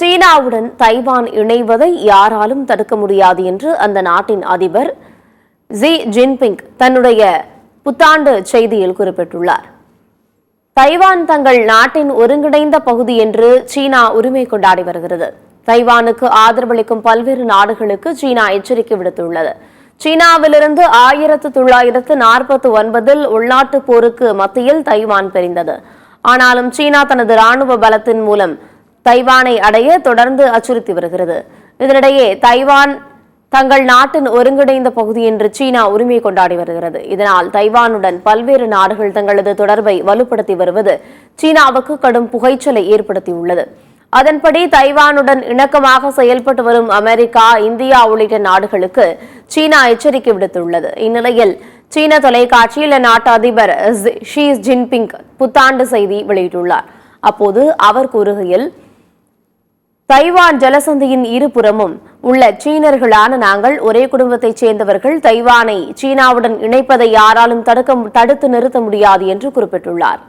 சீனாவுடன் தைவான் இணைவதை யாராலும் தடுக்க முடியாது என்று அந்த நாட்டின் அதிபர் ஜி ஜின்பிங் தன்னுடைய புத்தாண்டு செய்தியில் குறிப்பிட்டுள்ளார். தைவான் தங்கள் நாட்டின் ஒருங்கிணைந்த பகுதி என்று சீனா உரிமை கொண்டாடி வருகிறது. தைவானுக்கு ஆதரவளிக்கும் பல்வேறு நாடுகளுக்கு சீனா எச்சரிக்கை விடுத்துள்ளது. சீனாவிலிருந்து 1949 உள்நாட்டுப் போருக்கு மத்தியில் தைவான் பிரிந்தது. ஆனாலும் சீனா தனது ராணுவ பலத்தின் மூலம் தைவானை அடைய தொடர்ந்து அச்சுறுத்தி வருகிறது. இதனிடையே தைவான் தங்கள் நாட்டின் ஒருங்கிணைந்த பகுதி என்று சீனா உரிமை கொண்டாடி வருகிறது. இதனால் தைவானுடன் பல்வேறு நாடுகள் தங்களது தொடர்பை வலுப்படுத்தி வருவது சீனாவுக்கு கடும் புகைச்சலை ஏற்படுத்தியுள்ளது. அதன்படி தைவானுடன் இணக்கமாக செயல்பட்டு வரும் அமெரிக்கா, இந்தியா உள்ளிட்ட நாடுகளுக்கு சீனா எச்சரிக்கை விடுத்துள்ளது. இந்நிலையில் சீன தொலைக்காட்சியில் அந்நாட்டு அதிபர் ஷி ஜின்பிங் புத்தாண்டு செய்தி வெளியிட்டுள்ளார். அப்போது அவர் கூறுகையில், தைவான் ஜலசந்தியின் இருபுறமும் உள்ள சீனர்களான நாங்கள் ஒரே குடும்பத்தைச் சேர்ந்தவர்கள். தைவானை சீனாவுடன் இணைப்பதை யாராலும் தடுத்து நிறுத்த முடியாது என்று குறிப்பிட்டுள்ளார்.